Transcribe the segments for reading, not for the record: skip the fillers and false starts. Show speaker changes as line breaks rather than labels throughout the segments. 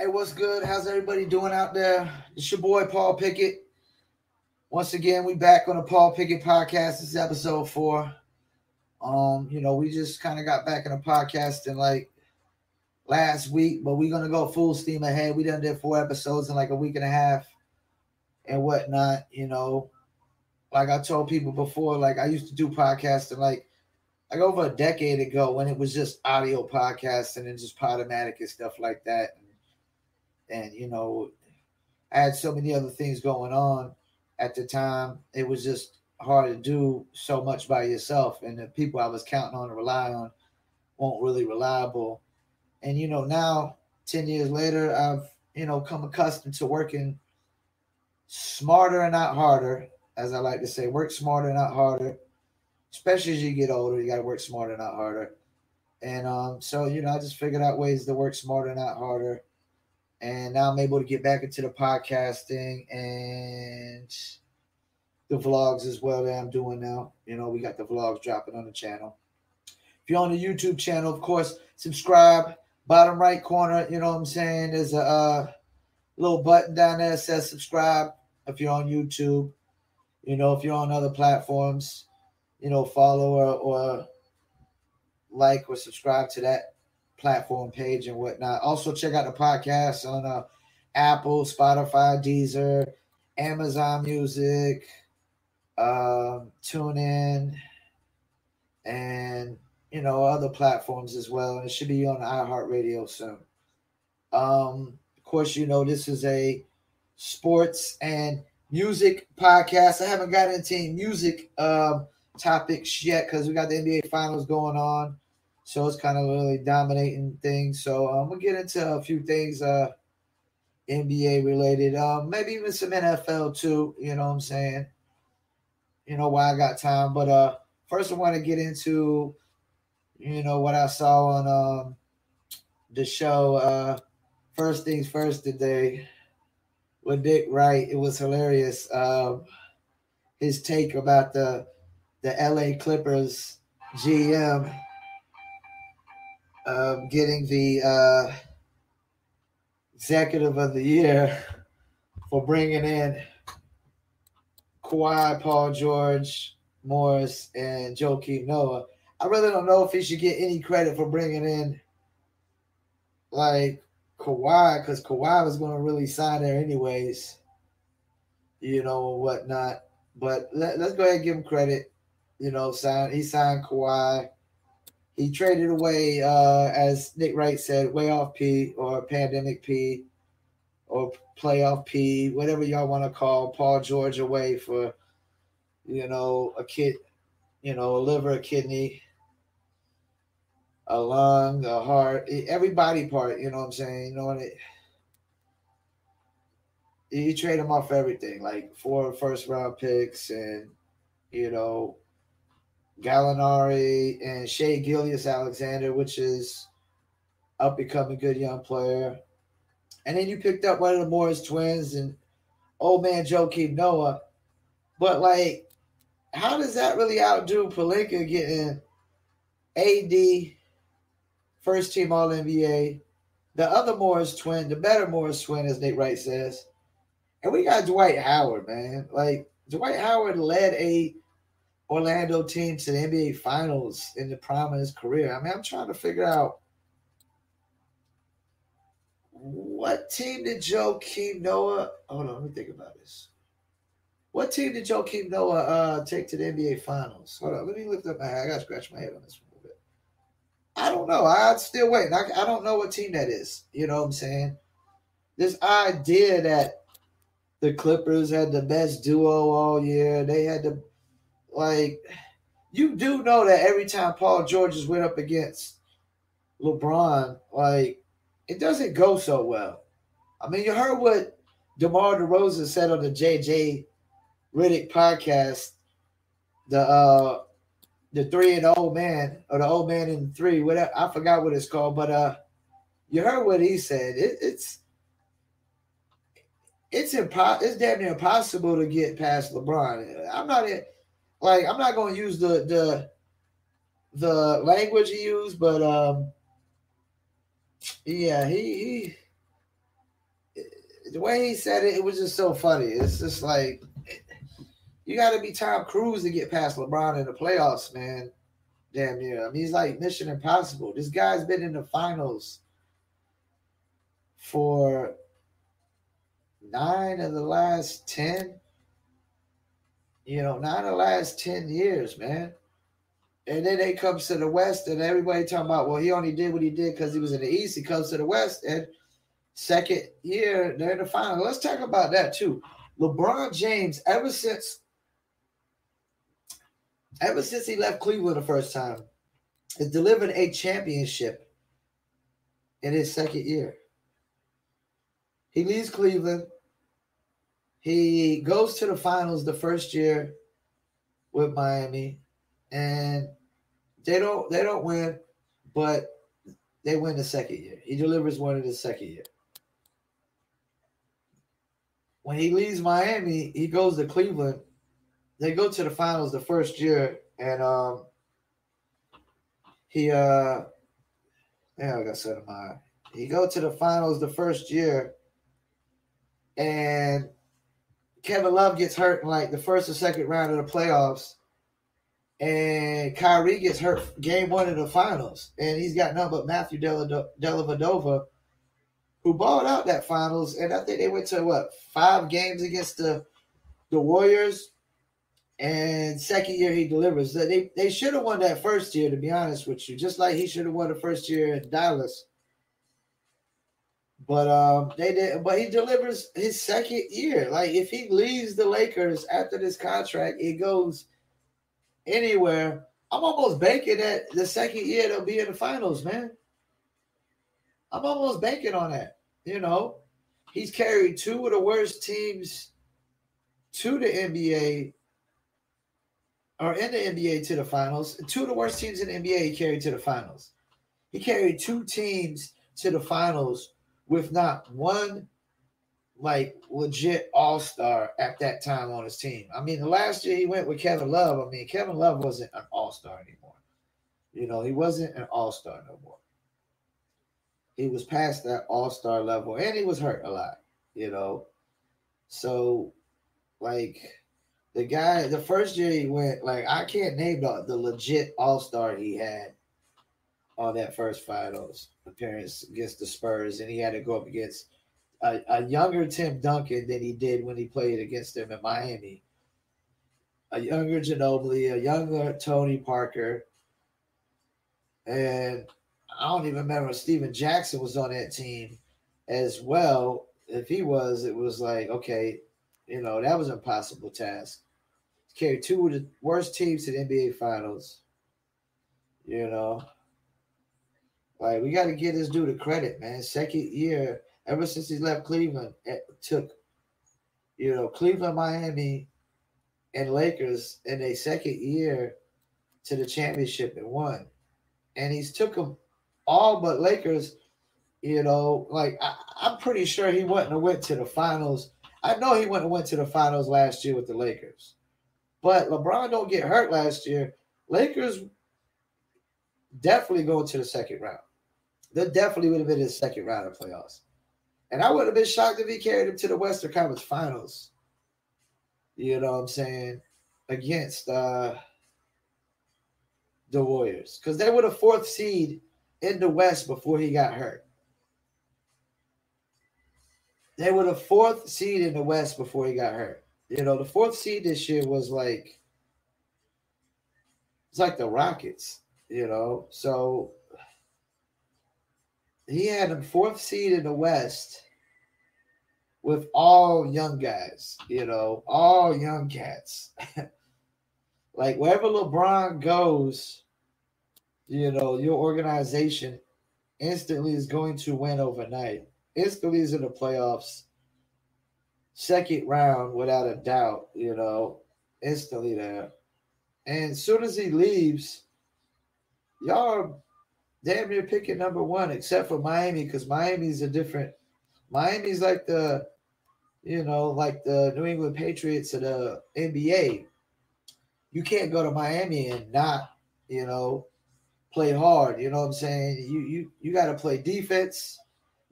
Hey, what's good? How's everybody doing out there? It's your boy Paul Pickett. Once again, we back on the Paul Pickett podcast. This is episode 4. We just kind of got back in the podcasting like last week, but we're gonna go full steam ahead. We done did 4 episodes in like a week and a half and whatnot. Like I told people before, like I used to do podcasting like over a decade ago when it was just audio podcasting and just Podomatic and stuff like that. And I had so many other things going on at the time. It was just hard to do so much by yourself, and the people I was counting on to rely on weren't really reliable. And now 10 years later, I've come accustomed to working smarter and not harder, as I like to say. Work smarter, not harder. Especially as you get older, you got to work smarter, not harder. And so I just figured out ways to work smarter, not harder. And now I'm able to get back into the podcasting and the vlogs as well that I'm doing now. We got the vlogs dropping on the channel. If you're on the YouTube channel, of course, subscribe. Bottom right corner, there's a little button down there that says subscribe if you're on YouTube. If you're on other platforms, follow or like or subscribe to that platform page and whatnot. Also check out the podcast on Apple, Spotify, Deezer, Amazon Music, TuneIn, and other platforms as well. And it should be on iHeartRadio soon. Of course, this is a sports and music podcast. I haven't got into any music topics yet because we got the NBA Finals going on. So it's kind of really dominating things. So we'll get into a few things NBA related. Maybe even some NFL too. You know what I'm saying? Why I got time. But first I want to get into, what I saw on the show First Things First today with Dick Wright. It was hilarious. His take about the LA Clippers GM getting the executive of the year for bringing in Kawhi, Paul George, Morris, and Joakim Noah. I really don't know if he should get any credit for bringing in like Kawhi, because Kawhi was going to really sign there anyways, and whatnot. But let's go ahead and give him credit. He signed Kawhi. He traded away, as Nick Wright said, way off P or pandemic P or playoff P, whatever y'all want to call Paul George away for, a kid, a liver, a kidney, a lung, a heart, every body part, you know what I'm saying? You trade him off everything, like 4 first-round picks and, Gallinari and Shea Gilgeous-Alexander, which is up becoming a good young player. And then you picked up one of the Morris twins and old man Joakim Noah. But, like, how does that really outdo Pelinka getting AD, first team All-NBA, the other Morris twin, the better Morris twin, as Nate Wright says. And we got Dwight Howard, man. Like, Dwight Howard led a Orlando team to the NBA Finals in the prime of his career. I mean, I'm trying to figure out what team did Joakim Noah – hold on, let me think about this. What team did Joakim Noah take to the NBA Finals? Hold on, let me lift up my head. I got to scratch my head on this one a little bit. I don't know. I'm still waiting. I don't know what team that is. You know what I'm saying? This idea that the Clippers had the best duo all year. They had the – like, you do know that every time Paul George is went up against LeBron, like, it doesn't go so well. I mean, you heard what DeMar DeRozan said on the JJ Riddick podcast, the 3 and the old man, or the old man and 3, whatever. I forgot what it's called, but you heard what he said. It's damn near impossible to get past LeBron. I'm not going to use the language he used, but yeah, he the way he said it, it was just so funny. It's just like you got to be Tom Cruise to get past LeBron in the playoffs, man. Damn near. I mean, he's like Mission Impossible. This guy's been in the finals for 9 of the last 10. 9 of the last 10 years, man. And then he comes to the West, and everybody talking about, well, he only did what he did because he was in the East. He comes to the West, and second year, they're in the final. Let's talk about that, too. LeBron James, ever since he left Cleveland the first time, has delivered a championship in his second year. He leaves Cleveland. He goes to the finals the first year with Miami, and they don't win, but they win the second year. He delivers one in the second year. When he leaves Miami, he goes to Cleveland. They go to the finals the first year, and he got set in mind. He go to the finals the first year, and Kevin Love gets hurt in like the first or second round of the playoffs, and Kyrie gets hurt game 1 of the finals, and he's got nothing but Matthew Dellavedova, who balled out that finals, and I think they went to 5 games against the Warriors, and second year he delivers. They should have won that first year, to be honest with you, just like he should have won the first year in Dallas. But they did. But he delivers his second year. Like if he leaves the Lakers after this contract, it goes anywhere. I'm almost banking that the second year they'll be in the finals, man. I'm almost banking on that. He's carried 2 of the worst teams to the NBA, or in the NBA to the finals. 2 of the worst teams in the NBA he carried to the finals. He carried 2 teams to the finals with not one legit all-star at that time on his team. I mean, the last year he went with Kevin Love. I mean, Kevin Love wasn't an all-star anymore. He wasn't an all-star no more. He was past that all-star level, and he was hurt a lot, So, the guy, the first year he went, I can't name the legit all-star he had on that first finals appearance against the Spurs, and he had to go up against a younger Tim Duncan than he did when he played against him in Miami. A younger Ginobili, a younger Tony Parker, and I don't even remember if Steven Jackson was on that team as well. If he was, it was okay, that was an impossible task. He carried 2 of the worst teams to the NBA Finals. We got to give this dude a credit, man. Second year, ever since he left Cleveland, it took, Cleveland, Miami, and Lakers in their second year to the championship and won. And he's took them all but Lakers, I'm pretty sure he wouldn't have went to the finals. I know he wouldn't have went to the finals last year with the Lakers. But LeBron don't get hurt last year. Lakers definitely go to the second round. They definitely would have been in the second round of playoffs. And I would have been shocked if he carried him to the Western Conference Finals. You know what I'm saying? Against the Warriors. Because they were the 4th seed in the West before he got hurt. They were the 4th seed in the West before he got hurt. The 4th seed this year was it's like the Rockets, So he had them 4th seed in the West with all young guys, all young cats. Wherever LeBron goes, your organization instantly is going to win overnight. Instantly is in the playoffs. Second round, without a doubt, instantly there. And as soon as he leaves, y'all are damn near picking number 1, except for Miami, because Miami's like the, like the New England Patriots of the NBA. You can't go to Miami and not, play hard. You know what I'm saying? You got to play defense.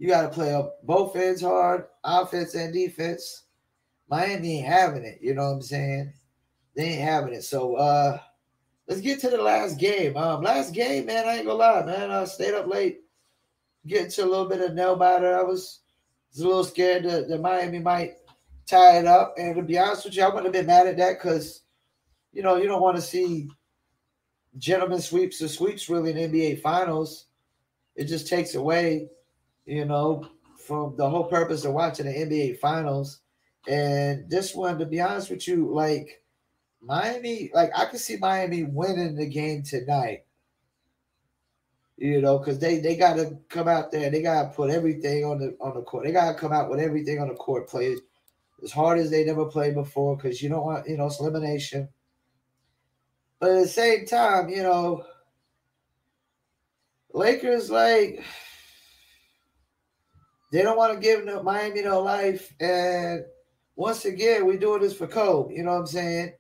You got to play up both ends hard, offense and defense. Miami ain't having it. You know what I'm saying? They ain't having it. So let's get to the last game. Last game, man, I ain't gonna lie, man. I stayed up late, getting to a little bit of nail biter. I was a little scared that Miami might tie it up. And to be honest with you, I wouldn't have been mad at that because, you know, you don't want to see gentlemen sweeps or sweeps really in the NBA Finals. It just takes away, you know, from the whole purpose of watching the NBA Finals. And this one, to be honest with you, like Miami, like I could see Miami winning the game tonight. You know, because they got to come out there. They got to put everything on the court. They got to come out with everything on the court. Play as hard as they never played before because you don't want, you know, it's elimination. But at the same time, you know, Lakers, like, they don't want to give Miami no life. And once again, we doing this for Kobe. You know what I'm saying?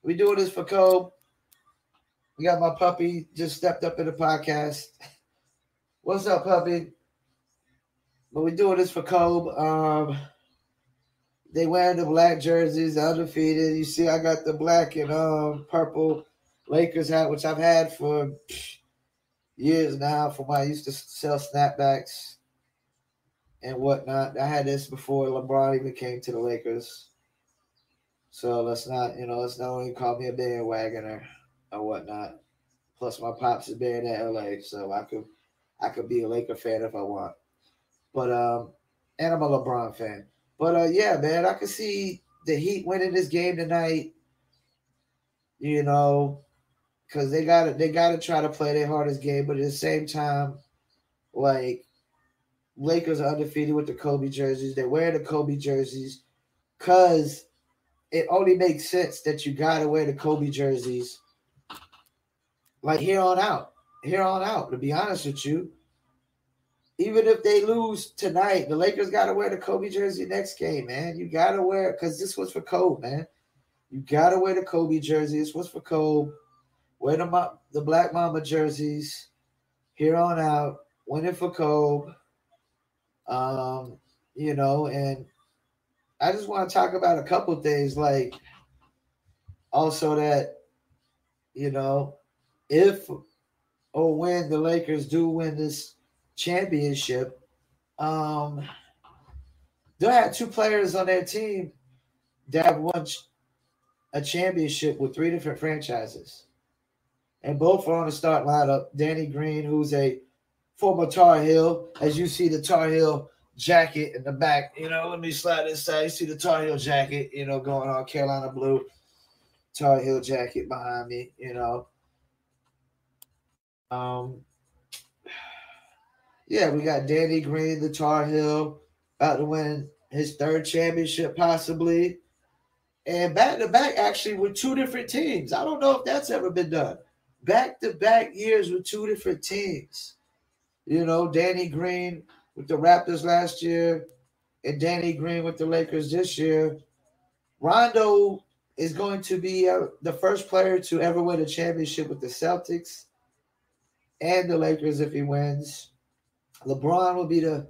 We doing this for Kobe. We got my puppy just stepped up in the podcast. What's up, puppy? But we doing this for Kobe. They wearing the black jerseys, undefeated. You see, I got the black and purple Lakers hat, which I've had for years now. From when I used to sell snapbacks and whatnot. I had this before LeBron even came to the Lakers. So let's not only call me a bandwagoner or whatnot. Plus, my pops is buried in LA, so I could be a Laker fan if I want. But and I'm a LeBron fan. But yeah, man, I could see the Heat winning this game tonight. You know, because they gotta try to play their hardest game, but at the same time, like Lakers are undefeated with the Kobe jerseys. They're wearing the Kobe jerseys because it only makes sense that you gotta wear the Kobe jerseys. Like here on out, to be honest with you. Even if they lose tonight, the Lakers got to wear the Kobe jersey next game, man. You got to wear it because this was for Kobe, man. You got to wear the Kobe jersey. This was for Kobe. Wear the Black Mamba jerseys here on out. Win it for Kobe. You know, and I just want to talk about a couple things, like also that, you know, if or when the Lakers do win this championship, they'll have two players on their team that have won a championship with three different franchises. And both are on the start lineup. Danny Green, who's a former Tar Heel, as you see the Tar Heel jacket in the back. You know, let me slide this side. You see the Tar Heel jacket, you know, going on Carolina blue. Tar Heel jacket behind me, you know. Yeah, we got Danny Green, the Tar Heel, about to win his third championship possibly. And back to back, actually, with two different teams. I don't know if that's ever been done. Back to back years with two different teams. You know, Danny Green with the Raptors last year and Danny Green with the Lakers this year. Rondo is going to be the first player to ever win a championship with the Celtics and the Lakers if he wins. LeBron will be the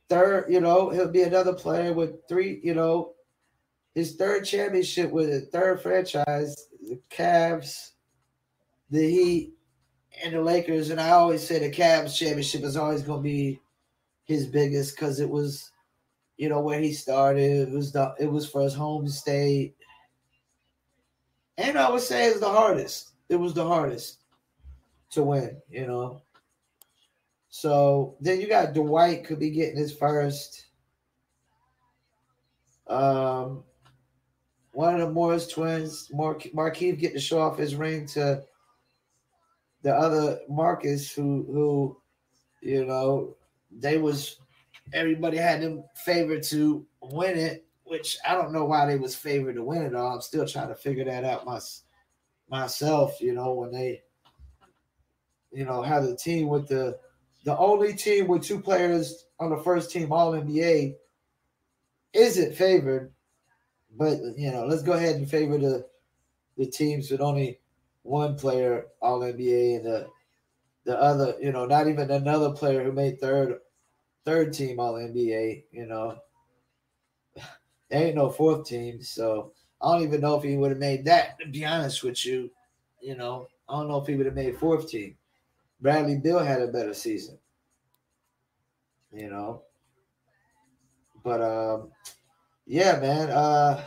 third, you know, he'll be another player with three, you know, his third championship with a third franchise, the Cavs, the Heat, and the Lakers. And I always say the Cavs championship is always going to be his biggest because it was, you know, where he started. It was for his home state. And I would say it's the hardest. It was the hardest to win, you know. So then you got Dwight could be getting his first. One of the Morris twins, Markieff, getting to show off his ring to the other Marcus, who you know, everybody had them favored to win it, which I don't know why they was favored to win it all. I'm still trying to figure that out myself, you know, when they, you know, have the team with the only team with two players on the first team All NBA isn't favored. But, you know, let's go ahead and favor the teams with only one player All NBA and the other, you know, not even another player who made third third team All NBA. You know, there ain't no fourth team, so I don't even know if he would have made that. To be honest with you, you know, I don't know if he would have made fourth team. Bradley Beal had a better season. You know, but yeah, man.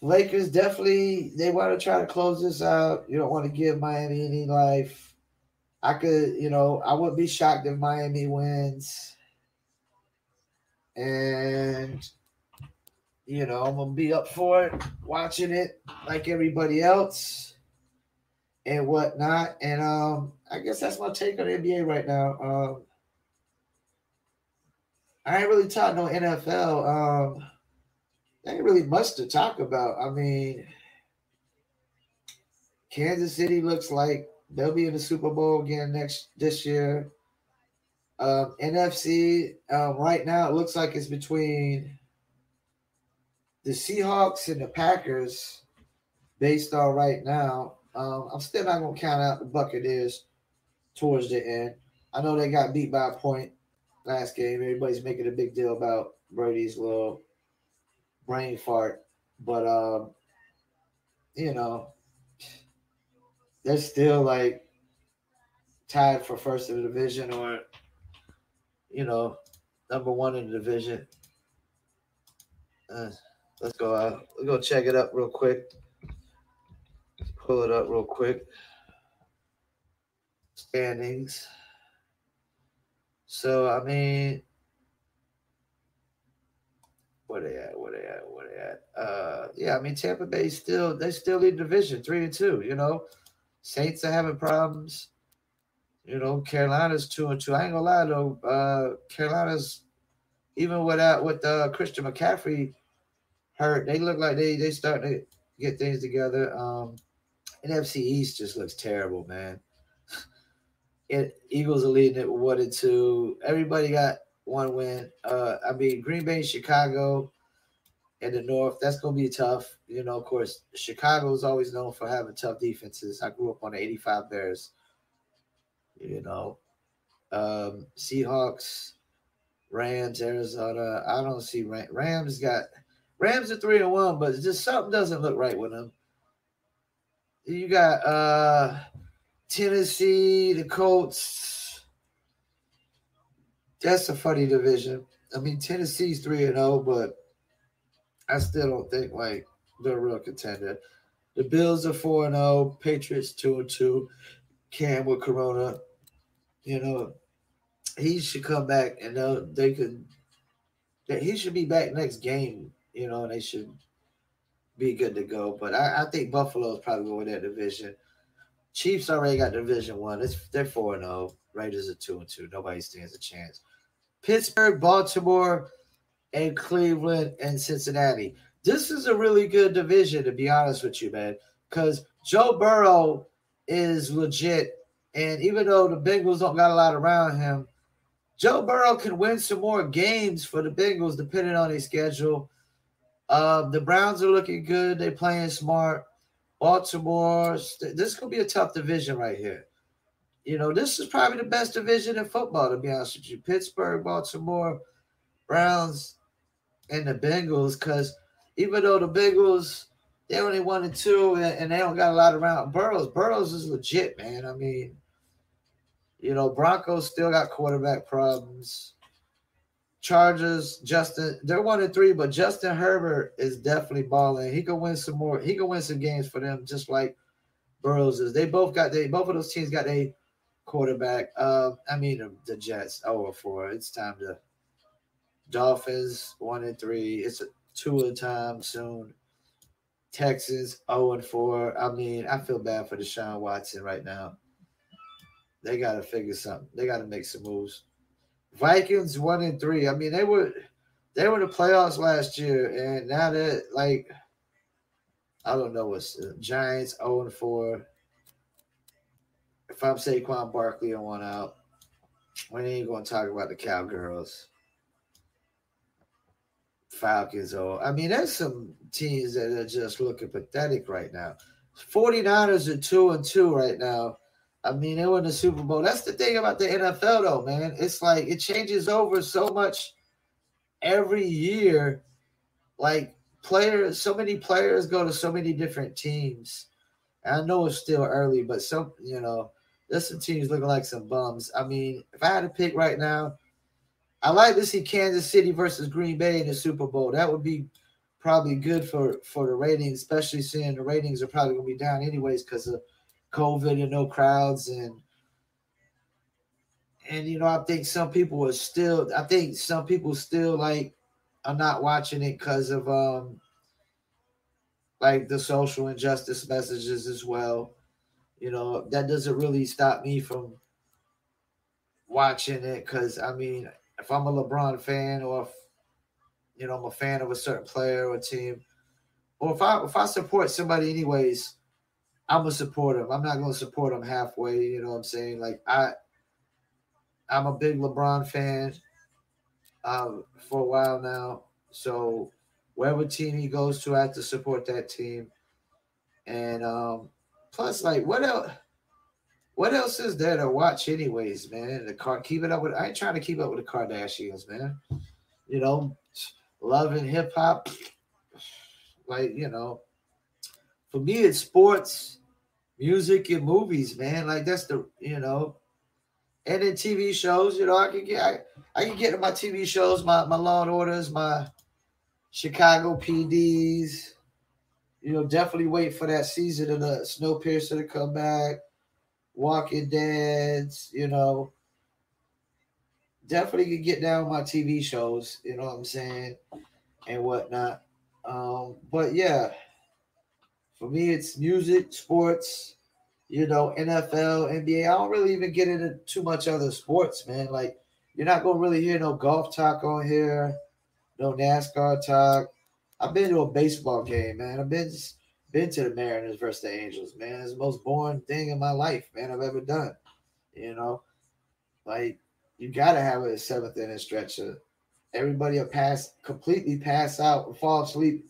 Lakers definitely they want to try to close this out. You don't want to give Miami any life. I could, you know, I wouldn't be shocked if Miami wins. And you know, I'm gonna be up for it, watching it like everybody else and whatnot. And I guess that's my take on the NBA right now. I ain't really talking no NFL. There ain't really much to talk about. I mean, Kansas City looks like they'll be in the Super Bowl again this year. NFC right now it looks like it's between the Seahawks and the Packers. Based on right now, I'm still not gonna count out the Buccaneers towards the end. I know they got beat by a point last game. Everybody's making a big deal about Brady's little brain fart, but you know, they're still like tied for first in the division, or you know, number one in the division. Let's go. We're gonna check it up real quick. Pull it up real quick. Standings. So I mean, where they at? Yeah, I mean Tampa Bay still lead the division 3-2. You know, Saints are having problems. You know, Carolina's 2-2. I ain't gonna lie though, Carolina's even with Christian McCaffrey hurt, they look like they starting to get things together. NFC East just looks terrible, man. Eagles are leading it with 1-2. Everybody got one win. I mean, Green Bay, Chicago, in the North, that's going to be tough. You know, of course, Chicago is always known for having tough defenses. I grew up on the 85 Bears. You know, Seahawks, Rams, Arizona. I don't see Rams are 3-1, but just something doesn't look right with them. You got Tennessee, the Colts. That's a funny division. I mean, Tennessee's 3-0, but I still don't think like they're a real contender. The Bills are 4-0, Patriots 2-2. Cam with Corona, you know, he should come back and he should be back next game, you know, and they should be good to go. But I think Buffalo's probably going to win that division. Chiefs already got Division 1. They're 4-0. Raiders are 2-2. Nobody stands a chance. Pittsburgh, Baltimore, and Cleveland and Cincinnati. This is a really good division, to be honest with you, man, because Joe Burrow is legit. And even though the Bengals don't got a lot around him, Joe Burrow can win some more games for the Bengals depending on their schedule. The Browns are looking good. They're playing smart. Baltimore, this could be a tough division right here. You know, this is probably the best division in football, to be honest with you. Pittsburgh, Baltimore, Browns, and the Bengals, because even though the Bengals, they only 1-2 and they don't got a lot around Burrows is legit, man. I mean, you know, Broncos still got quarterback problems. Chargers, they're 1-3, but Justin Herbert is definitely balling. He can win some more. He can win some games for them, just like Burrows is. Both of those teams got a quarterback. I mean the Jets 0-4. It's time to Dolphins 1-3. It's a 2 time soon. Texans 0-4. I mean, I feel bad for Deshaun Watson right now. They got to figure something. They got to make some moves. Vikings 1-3. I mean, they were in the playoffs last year, and now they're like, I don't know what's Giants 0-4. If I'm Saquon Barkley, I want out. We ain't gonna talk about the Cowgirls. Falcons. I mean, there's some teams that are just looking pathetic right now. 49ers are 2-2 right now. I mean, they were in the Super Bowl. That's the thing about the NFL, though, man. It's like it changes over so much every year. Like players, so many players go to so many different teams. And I know it's still early, but there's some teams looking like some bums. I mean, if I had to pick right now, I like to see Kansas City versus Green Bay in the Super Bowl. That would be probably good for the ratings, especially seeing the ratings are probably going to be down anyways because of COVID and no crowds and I think some people still like are not watching it because of like the social injustice messages as well. That doesn't really stop me from watching it because I mean, if I'm a LeBron fan or if I'm a fan of a certain player or team, or if I support somebody anyways, I'm gonna support them. I'm not gonna support them halfway. You know what I'm saying? Like I'm a big LeBron fan for a while now, so wherever team he goes to, I have to support that team. And plus, like, what else? What else is there to watch, anyways, man? Keeping up with. I ain't trying to keep up with the Kardashians, man. You know, love and hip hop. Like, for me, it's sports, music, and movies, man. Like that's and then TV shows. I can get to my TV shows, my Law and Orders, my Chicago PDs. Definitely wait for that season of the Snowpiercer to come back. Walking Deads, definitely can get down with my TV shows. You know what I'm saying, and whatnot. But yeah, for me, it's music, sports, NFL, NBA. I don't really even get into too much other sports, man. Like, you're not gonna really hear no golf talk on here, no NASCAR talk. I've been to a baseball game, man. I've been to the Mariners versus the Angels, man. It's the most boring thing in my life, man, I've ever done. You know, like you gotta have a seventh inning stretcher. Everybody will completely pass out and fall asleep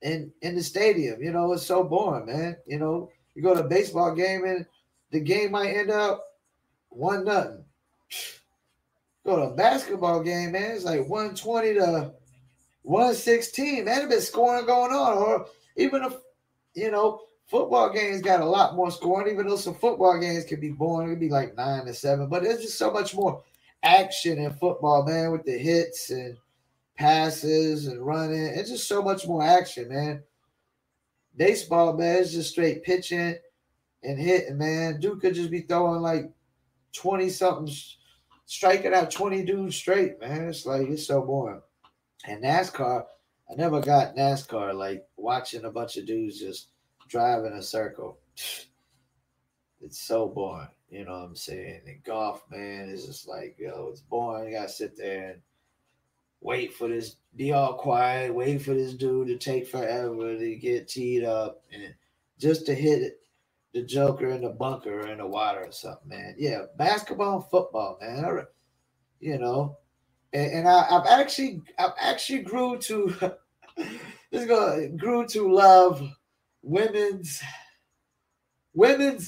in the stadium. It's so boring, man. You go to a baseball game and the game might end up 1-0. Go to a basketball game, man. It's like 120 to 116. Man, there's been scoring going on. Or even if football games got a lot more scoring, even though some football games can be boring. It could be like 9-7. But there's just so much more action in football, man, with the hits and passes and running. It's just so much more action, man. Baseball, man, it's just straight pitching and hitting, man. Dude could just be throwing like 20 something, striking out 20 dudes straight, man. It's so boring. And NASCAR, I never got NASCAR, like watching a bunch of dudes just drive in a circle. It's so boring. You know what I'm saying? And golf, man, is just like, it's boring. You gotta sit there and wait for this, be all quiet, wait for this dude to take forever to get teed up and just to hit the joker in the bunker or in the water or something, man. Yeah, basketball and football, man. And I've actually grew to grew to love women's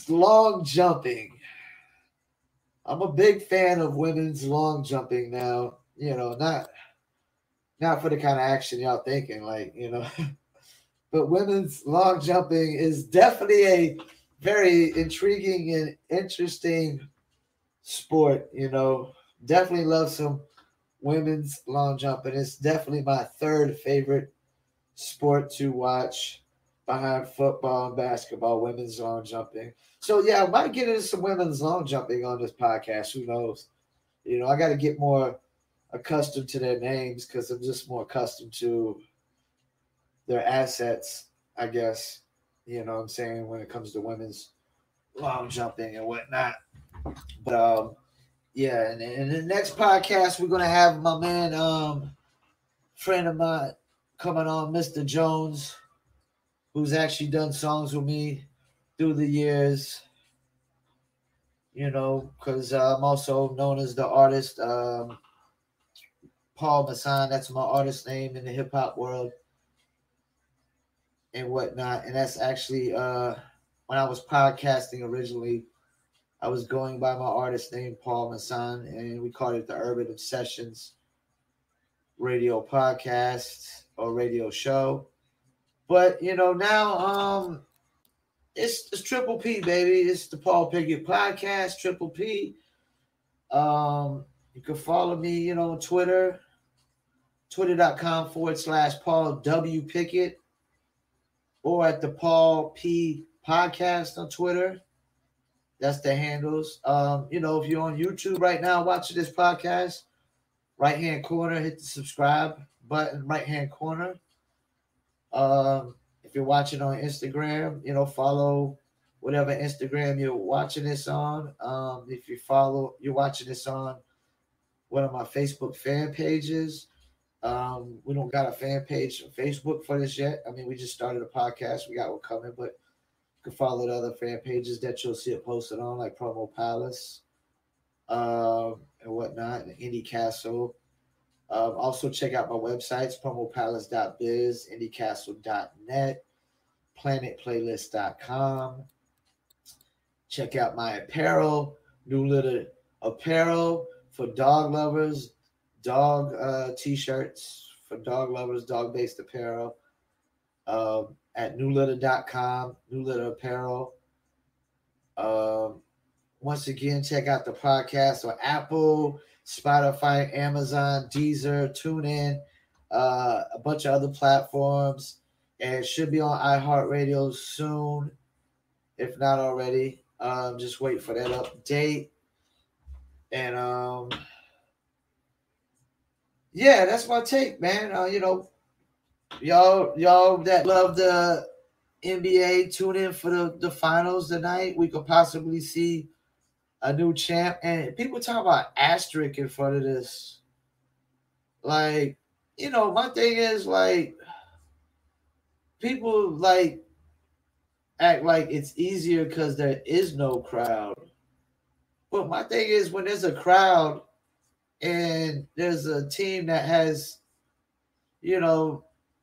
long jumping. I'm a big fan of women's long jumping now. Not for the kind of action y'all thinking, like, but women's long jumping is definitely a very intriguing and interesting sport. Definitely love some women's long jumping. It's definitely my third favorite sport to watch behind football and basketball, women's long jumping. So yeah, I might get into some women's long jumping on this podcast. Who knows? I got to get more accustomed to their names because I'm just more accustomed to their assets, I guess. You know what I'm saying, when it comes to women's long jumping and whatnot. But yeah, and in the next podcast we're gonna have my man, friend of mine coming on, Mr. Jones, who's actually done songs with me through the years. Because I'm also known as the artist Paul Masson. That's my artist name in the hip hop world and whatnot. And that's actually when I was podcasting originally, I was going by my artist name, Paul Masson, and we called it the Urban Obsessions radio podcast or radio show. But now it's Triple P, baby. It's the Paul Pickett podcast, Triple P. You can follow me, on Twitter, twitter.com/Paul W. Pickett, or at the Paul P podcast on Twitter. That's the handles. If you're on YouTube right now watching this podcast, right-hand corner, hit the subscribe button, right-hand corner. If you're watching on Instagram, follow whatever Instagram you're watching this on. If you're watching this on one of my Facebook fan pages. We don't got a fan page on Facebook for this yet. I mean, we just started a podcast. We got one coming, but you can follow the other fan pages that you'll see it posted on, like Promo Palace and whatnot, and Indie Castle. Also, check out my websites, promopalace.biz, indiecastle.net, planetplaylist.com. Check out my apparel, New Litter Apparel for dog lovers, dog T-shirts for dog lovers, dog-based apparel at newlitter.com, New Litter Apparel. Once again, check out the podcast on Apple, Spotify, Amazon, Deezer, TuneIn, a bunch of other platforms, and it should be on iHeartRadio soon, if not already. Just wait for that update. And yeah, that's my take, man. Y'all that love the NBA, tune in for the finals tonight. We could possibly see a new champ. And people talk about asterisk in front of this. Like, my thing is, like, people, like, act like it's easier because there is no crowd. But my thing is, when there's a crowd and there's a team that has,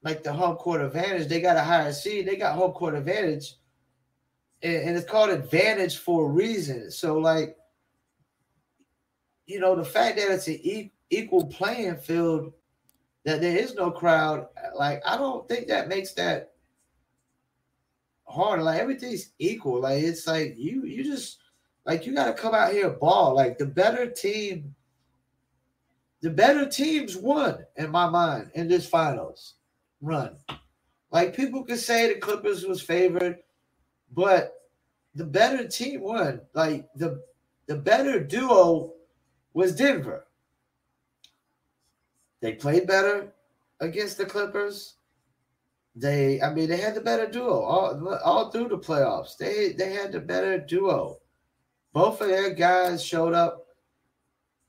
like the home court advantage, they got a higher seed, they got home court advantage. And it's called advantage for a reason. So, like, the fact that it's an equal playing field, that there is no crowd, like, I don't think that makes that hard. Like, everything's equal. Like, it's like you just, like, you got to come out here and ball. Like, the better teams won, in my mind, in this finals run. Like, people could say the Clippers was favored, but the better team won. Like, the better duo was Denver. They played better against the Clippers. They had the better duo all through the playoffs. They had the better duo. Both of their guys showed up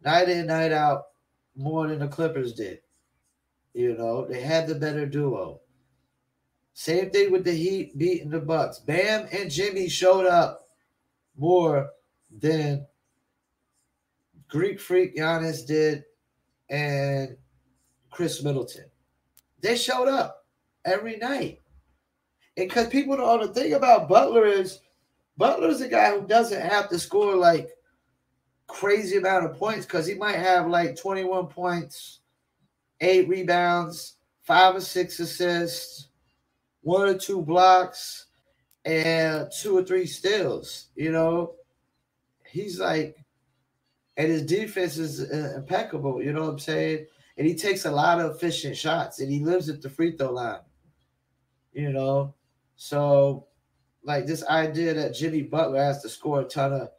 night in, night out more than the Clippers did. They had the better duo. Same thing with the Heat beating the Bucks. Bam and Jimmy showed up more than Greek Freak Giannis did and Chris Middleton. They showed up every night. And because people don't know, the thing about Butler's a guy who doesn't have to score like crazy amount of points, because he might have like 21 points, 8 rebounds, 5 or 6 assists, 1 or 2 blocks, and 2 or 3 steals. He's like, and his defense is impeccable. You know what I'm saying? And he takes a lot of efficient shots, and he lives at the free throw line. So, like, this idea that Jimmy Butler has to score a ton of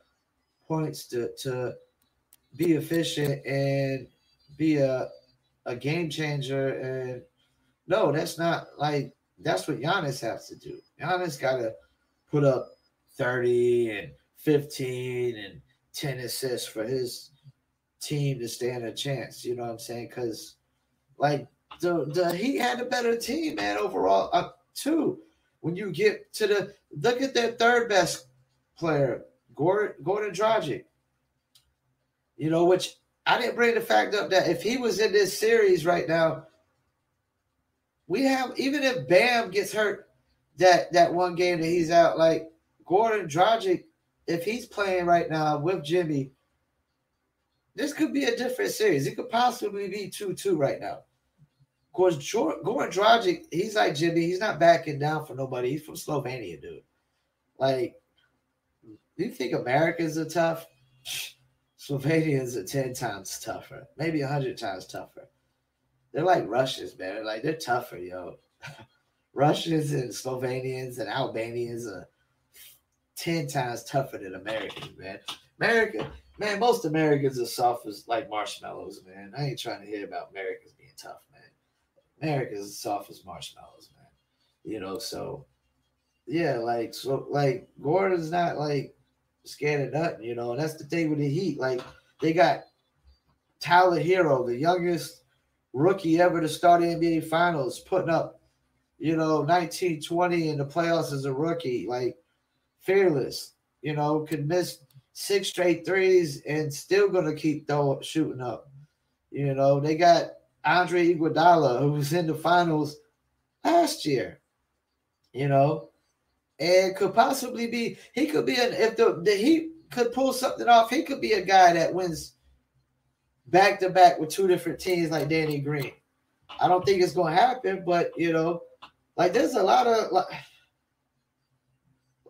points to be efficient and be a game changer, and no, that's not, like, that's what Giannis has to do. Giannis got to put up 30 and 15 and 10 assists for his team to stand a chance. You know what I'm saying? Because, like, he had a better team, man, overall, too. When you get to look at their third best player, Gordon Dragic, which I didn't bring the fact up that if he was in this series right now, we have, even if Bam gets hurt that one game that he's out, like, Gordon Dragic if he's playing right now with Jimmy, this could be a different series. It could possibly be 2-2 right now. Of course, Goran Dragic, he's like Jimmy. He's not backing down for nobody. He's from Slovenia, dude. Like, do you think Americans are tough? Slovenians are 10 times tougher, maybe 100 times tougher. They're like Russians, man. Like, they're tougher, yo. Russians and Slovenians and Albanians are 10 times tougher than Americans, man. Most Americans are soft as like marshmallows, man. I ain't trying to hear about Americans being tough, man. Americans are soft as marshmallows, man. You know, so yeah, like Gordon's not like scared of nothing, you know, and that's the thing with the Heat. Like, they got Tyler Hero, the youngest rookie ever to start the NBA Finals, putting up, 19-20 in the playoffs as a rookie, like fearless, could miss 6 straight threes and still gonna keep shooting up. They got Andre Iguodala, who was in the finals last year, and could possibly be, he could be if the Heat could pull something off, he could be a guy that wins back to back with 2 different teams like Danny Green. I don't think it's gonna happen, but like, there's a lot of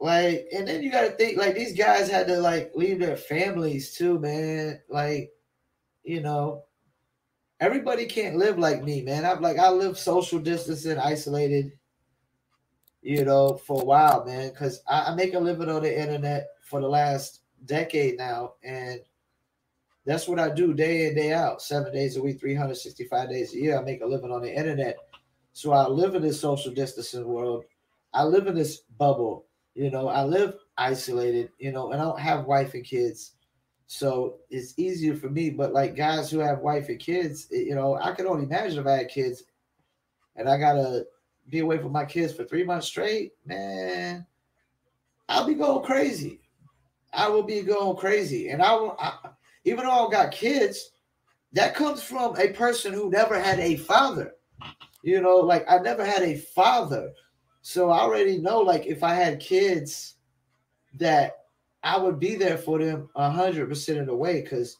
like, and then you got to think, like, these guys had to like leave their families too, man. Like, everybody can't live like me, man. I live social distancing, isolated, for a while, man, because I make a living on the internet for the last decade now, and that's what I do day in, day out, 7 days a week, 365 days a year. I make a living on the internet. So I live in this social distancing world. I live in this bubble. I live isolated, and I don't have wife and kids. So it's easier for me. But like guys who have wife and kids, I can only imagine if I had kids and I got to be away from my kids for 3 months straight, man, I'll be going crazy. I will be going crazy. And even though I got kids, that comes from a person who never had a father. Like, I never had a father. So I already know, like, if I had kids, that I would be there for them 100% of the way. Because,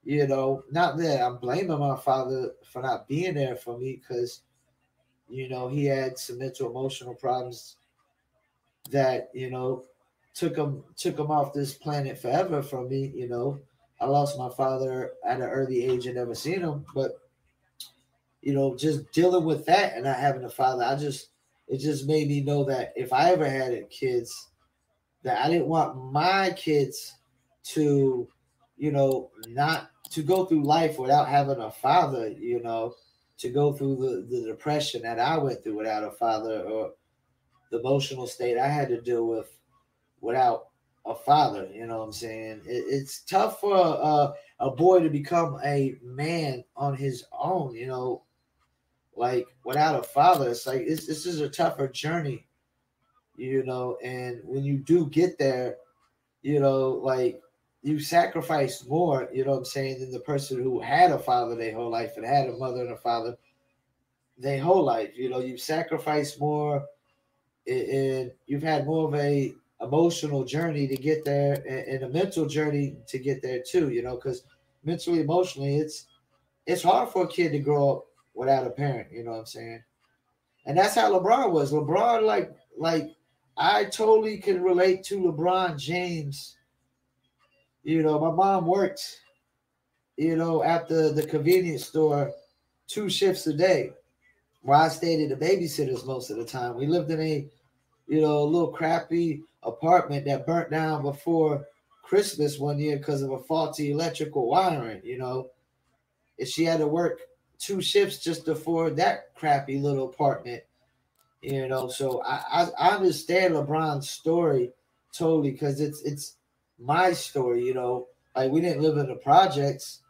not that I'm blaming my father for not being there for me, because, he had some mental emotional problems that, took him off this planet forever from me. I lost my father at an early age and never seen him. But, just dealing with that and not having a father, it just made me know that if I ever had kids, that I didn't want my kids to, not to go through life without having a father, to go through the depression that I went through without a father, or the emotional state I had to deal with without a father. You know what I'm saying? It's tough for a boy to become a man on his own, like without a father. It's like, this is a tougher journey, and when you do get there, like, you sacrifice more, you know what I'm saying, than the person who had a father their whole life and had a mother and a father their whole life. You sacrifice more, and you've had more of a emotional journey to get there, and a mental journey to get there too, because mentally, emotionally, it's hard for a kid to grow up without a parent, you know what I'm saying? And that's how LeBron was. LeBron, like I totally can relate to LeBron James. My mom worked, at the convenience store 2 shifts a day, while I stayed at the babysitters most of the time. We lived in a, little crappy apartment that burnt down before Christmas one year because of a faulty electrical wiring, and she had to work 2 shifts just to afford that crappy little apartment, So I understand LeBron's story totally, because it's my story, Like, we didn't live in the projects,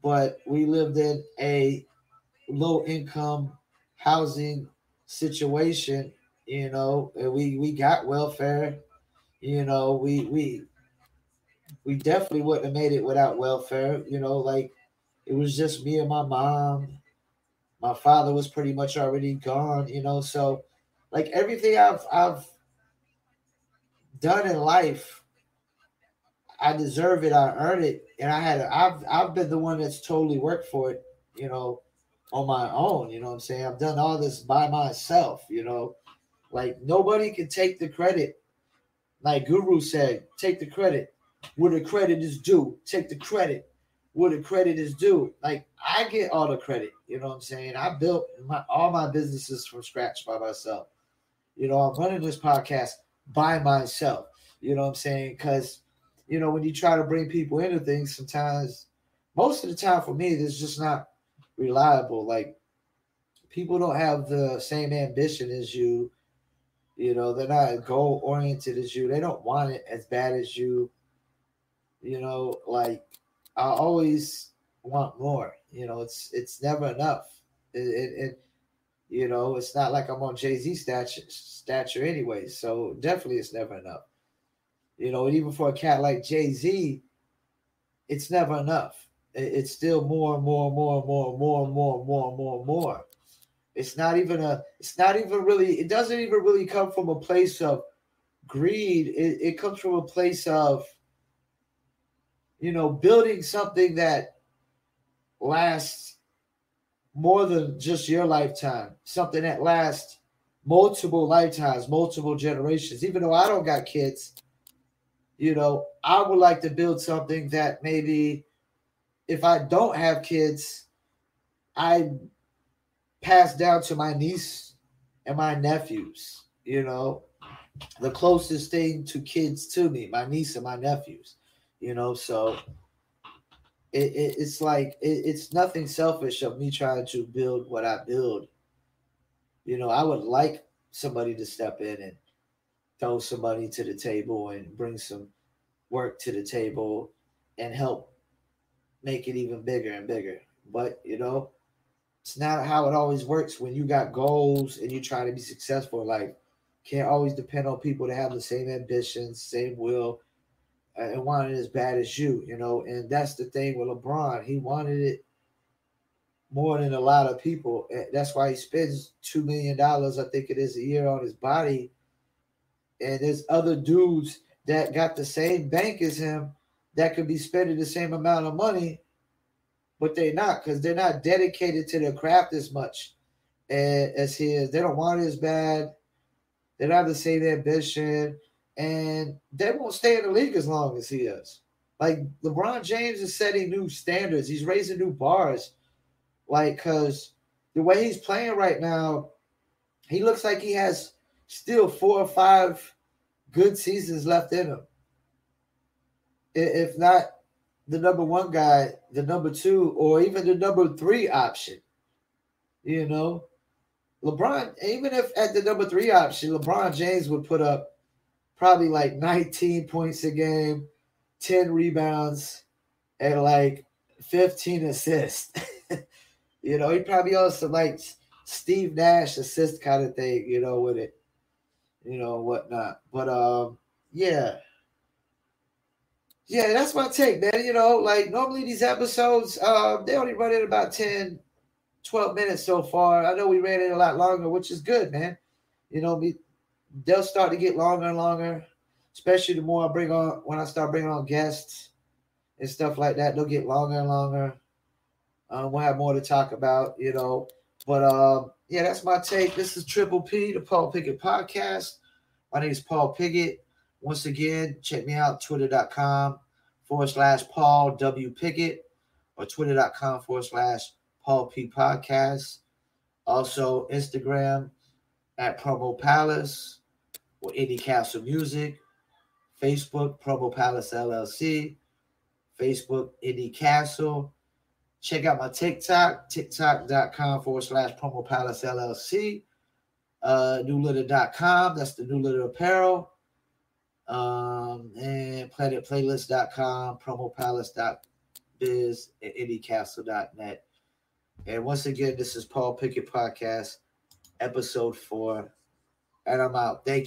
but we lived in a low income housing situation, and we got welfare, we definitely wouldn't have made it without welfare, like, it was just me and my mom. My father was pretty much already gone, so like everything I've done in life, I deserve it. I earned it, and I've been the one that's totally worked for it. On my own. You know what I'm saying? I've done all this by myself. Like nobody can take the credit. Like Guru said, take the credit where the credit is due. Take the credit where the credit is due. Like I get all the credit. You know what I'm saying? I built all my businesses from scratch by myself. I'm running this podcast by myself. You know what I'm saying? Because, when you try to bring people into things, sometimes, most of the time for me, it's just not reliable. Like, people don't have the same ambition as you. They're not goal oriented as you. They don't want it as bad as you. Like, I always want more. It's never enough. It's not like I'm on Jay-Z stature anyway. So definitely it's never enough. And even for a cat like Jay-Z, it's never enough. It's still more and more and more and more and more and more and more and more and more. It's not even really, it doesn't even really come from a place of greed. It comes from a place of, building something that lasts more than just your lifetime, something that lasts multiple lifetimes, multiple generations. Even though I don't got kids, I would like to build something that maybe if I don't have kids, I pass down to my niece and my nephews, the closest thing to kids to me, my niece and my nephews, so it's like, it's nothing selfish of me trying to build what I build. I would like somebody to step in and throw some money to the table and bring some work to the table and help make it even bigger and bigger. But, it's not how it always works when you got goals and you try to be successful in life. Can't always depend on people to have the same ambitions, same will, and want it as bad as you, and that's the thing with LeBron. He wanted it more than a lot of people. That's why he spends $2 million, I think it is, a year on his body. And there's other dudes that got the same bank as him that could be spending the same amount of money, but they're not, because they're not dedicated to their craft as much as he is. They don't want it as bad. They don't have the same ambition, and they won't stay in the league as long as he is. Like, LeBron James is setting new standards. He's raising new bars. Like, because the way he's playing right now, he looks like he has still 4 or 5 good seasons left in him. If not the number 1 guy, the number 2, or even the number 3 option. LeBron, even if at the number 3 option, LeBron James would put up probably like 19 points a game, 10 rebounds, and like 15 assists. He probably also like Steve Nash assist kind of thing, with it, whatnot. But yeah, that's my take, man. Like normally these episodes, they only run in about 10, 12 minutes so far. I know we ran it a lot longer, which is good, man. They'll start to get longer and longer, especially the more when I start bringing on guests and stuff like that. They'll get longer and longer. We'll have more to talk about, But yeah, that's my take. This is Triple P, the Paul Pickett Podcast. My name is Paul Pickett. Once again, check me out, twitter.com/Paul W. Pickett or twitter.com/Paul P Podcast. Also, Instagram at Promo Palace or Indie Castle Music. Facebook, Promo Palace LLC. Facebook, Indie Castle. Check out my TikTok, tiktok.com/Promo Palace LLC. Newlitter.com, that's the New Litter Apparel. And planetplaylist.com, promopalace.biz, and indiecastle.net. And once again, this is Paul Pickett Podcast, episode 4. And I'm out. Thank you.